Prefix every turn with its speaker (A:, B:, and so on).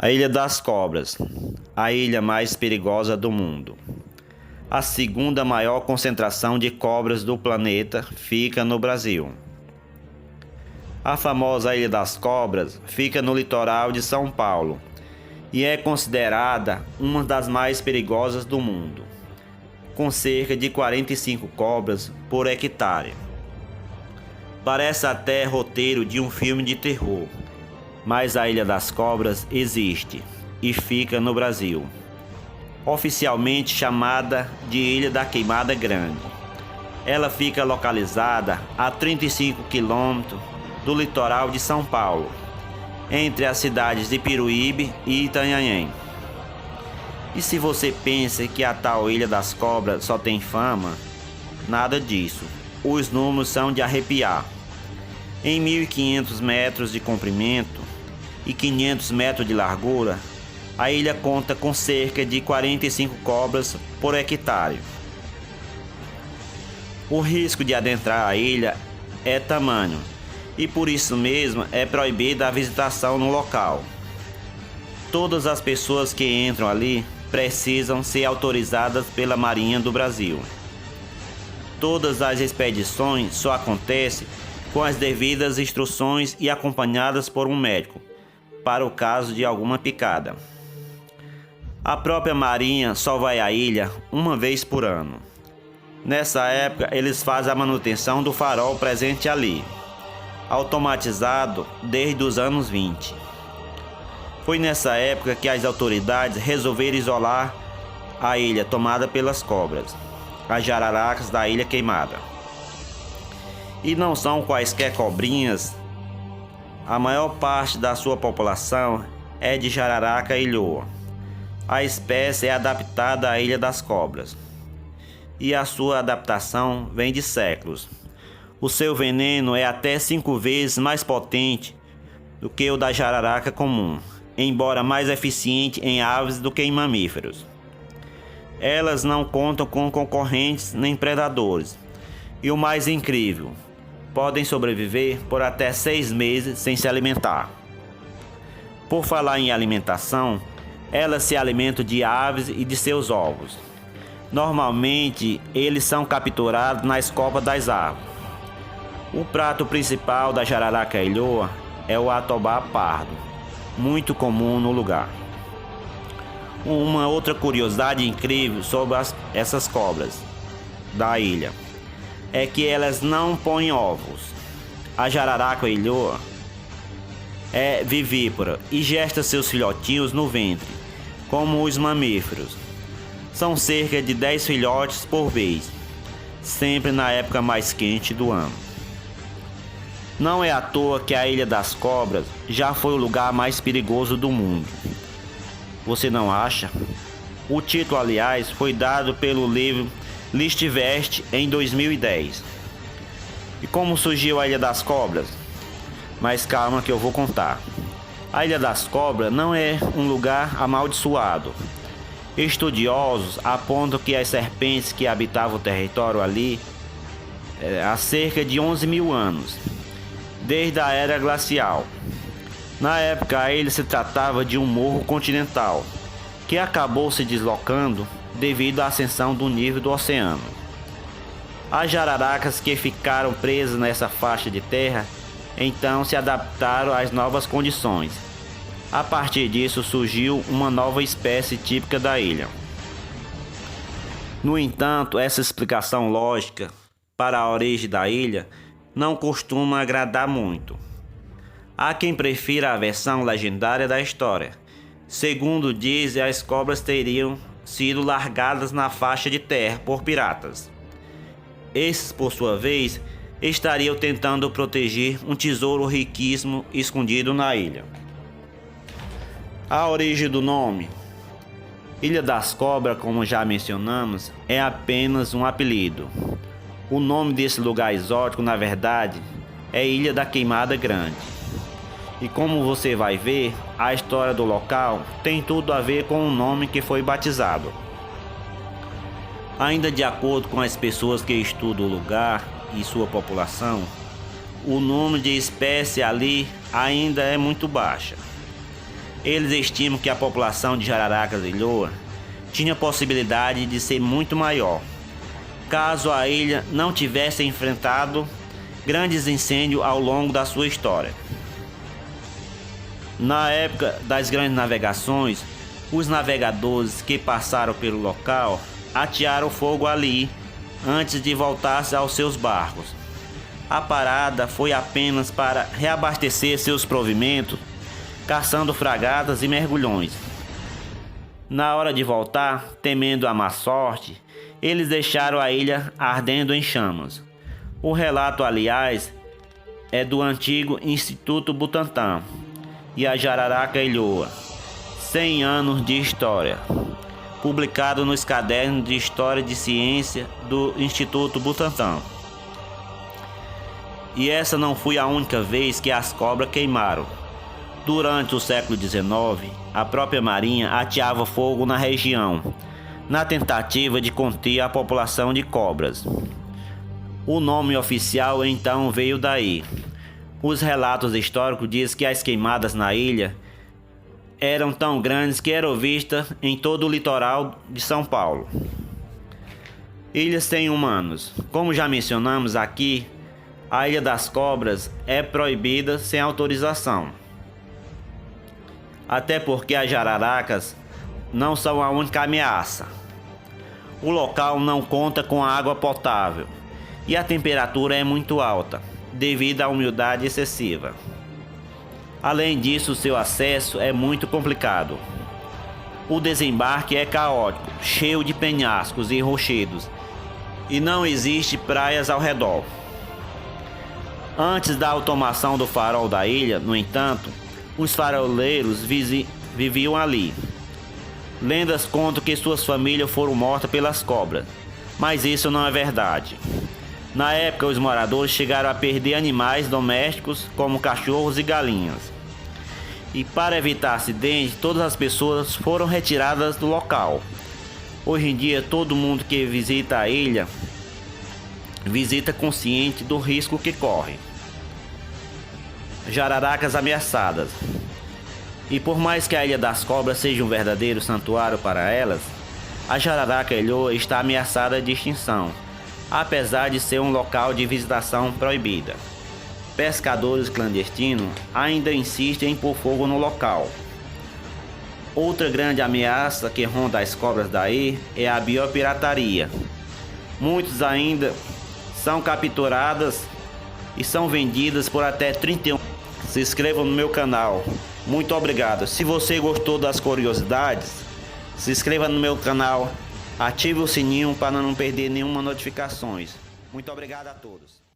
A: A Ilha das Cobras, a ilha mais perigosa do mundo. A segunda maior concentração de cobras do planeta fica no Brasil. A famosa Ilha das Cobras fica no litoral de São Paulo e é considerada uma das mais perigosas do mundo, com cerca de 45 cobras por hectare. Parece até roteiro de um filme de terror, mas a Ilha das Cobras existe e fica no Brasil, oficialmente chamada de Ilha da Queimada Grande. Ela fica localizada a 35 quilômetros do litoral de São Paulo, entre as cidades de Piruíbe e Itanhaém. E se você pensa que a tal Ilha das Cobras só tem fama, nada disso. Os números são de arrepiar. Em 1.500 metros de comprimento e 500 metros de largura, a ilha conta com cerca de 45 cobras por hectare. O risco de adentrar a ilha é tamanho e por isso mesmo é proibida a visitação no local. Todas as pessoas que entram ali precisam ser autorizadas pela Marinha do Brasil. Todas as expedições só acontecem com as devidas instruções e acompanhadas por um médico, para o caso de alguma picada. A própria Marinha só vai à ilha uma vez por ano. Nessa época, eles fazem a manutenção do farol presente ali, automatizado desde os anos 20. Foi nessa época que as autoridades resolveram isolar a ilha tomada pelas cobras, as jararacas da Ilha Queimada. E não são quaisquer cobrinhas. A maior parte da sua população é de jararaca ilhoa. A espécie é adaptada à Ilha das Cobras, e a sua adaptação vem de séculos. O seu veneno é até 5 vezes mais potente do que o da jararaca comum, embora mais eficiente em aves do que em mamíferos. Elas não contam com concorrentes nem predadores, e o mais incrível, podem sobreviver por até 6 meses sem se alimentar. Por falar em alimentação, elas se alimentam de aves e de seus ovos. Normalmente, eles são capturados nas copas das árvores. O prato principal da jararaca ilhoa é o atobá pardo, muito comum no lugar. Uma outra curiosidade incrível sobre essas cobras da ilha é que elas não põem ovos. A jararaca ilhoa é vivípara e gesta seus filhotinhos no ventre, como os mamíferos. São cerca de 10 filhotes por vez, sempre na época mais quente do ano. Não é à toa que a Ilha das Cobras já foi o lugar mais perigoso do mundo. Você não acha? O título, aliás, foi dado pelo livro Listvest em 2010. E como surgiu a Ilha das Cobras? Mas calma que eu vou contar. A Ilha das Cobras não é um lugar amaldiçoado. Estudiosos apontam que as serpentes que habitavam o território ali há cerca de 11 mil anos, desde a era glacial. Na época, a ilha se tratava de um morro continental, que acabou se deslocando devido à ascensão do nível do oceano. As jararacas que ficaram presas nessa faixa de terra então se adaptaram às novas condições. A partir disso surgiu uma nova espécie típica da ilha. No entanto, essa explicação lógica para a origem da ilha não costuma agradar muito. Há quem prefira a versão legendária da história. Segundo dizem, as cobras teriam sido largadas na faixa de terra por piratas. Esses, por sua vez, estariam tentando proteger um tesouro riquíssimo escondido na ilha. A origem do nome Ilha das Cobras, como já mencionamos, é apenas um apelido. O nome desse lugar exótico, na verdade, é Ilha da Queimada Grande. E como você vai ver, a história do local tem tudo a ver com o nome que foi batizado. Ainda de acordo com as pessoas que estudam o lugar e sua população, o número de espécies ali ainda é muito baixa. eles estimam que a população de Jararacas e Ilhoa tinha possibilidade de ser muito maior, caso a ilha não tivesse enfrentado grandes incêndios ao longo da sua história. Na época das grandes navegações, os navegadores que passaram pelo local atearam fogo ali antes de voltar aos seus barcos. A parada foi apenas para reabastecer seus provimentos, caçando fragatas e mergulhões. Na hora de voltar, temendo a má sorte, eles deixaram a ilha ardendo em chamas. O relato, aliás, é do antigo Instituto Butantan e a Jararaca Ilhoa, 100 anos de história, publicado nos cadernos de História de Ciência do Instituto Butantan. E essa não foi a única vez que as cobras queimaram. Durante o século XIX, a própria Marinha ateava fogo na região, na tentativa de conter a população de cobras. O nome oficial então veio daí. Os relatos históricos dizem que as queimadas na ilha eram tão grandes que eram vistas em todo o litoral de São Paulo. Ilhas sem humanos. Como já mencionamos aqui, a Ilha das Cobras é proibida sem autorização. Até porque as jararacas não são a única ameaça. O local não conta com água potável e a temperatura é muito alta, devido à umidade excessiva. Além disso, seu acesso é muito complicado. O desembarque é caótico, cheio de penhascos e rochedos, e não existe praias ao redor. Antes da automação do farol da ilha, no entanto, os faroleiros viviam ali. Lendas contam que suas famílias foram mortas pelas cobras, mas isso não é verdade. Na época, os moradores chegaram a perder animais domésticos como cachorros e galinhas. E para evitar acidentes, todas as pessoas foram retiradas do local. Hoje em dia, todo mundo que visita a ilha visita consciente do risco que corre. Jararacas ameaçadas. E por mais que a Ilha das Cobras seja um verdadeiro santuário para elas, a Jararaca Ilhoa está ameaçada de extinção, apesar de ser um local de visitação proibida. Pescadores clandestinos ainda insistem em pôr fogo no local. Outra grande ameaça que ronda as cobras daí é a biopirataria. Muitos ainda são capturadas e são vendidas por até 31. Se inscreva no meu canal. Muito obrigado. Se você gostou das curiosidades, se inscreva no meu canal, ative o sininho para não perder nenhuma notificações. Muito obrigado a todos.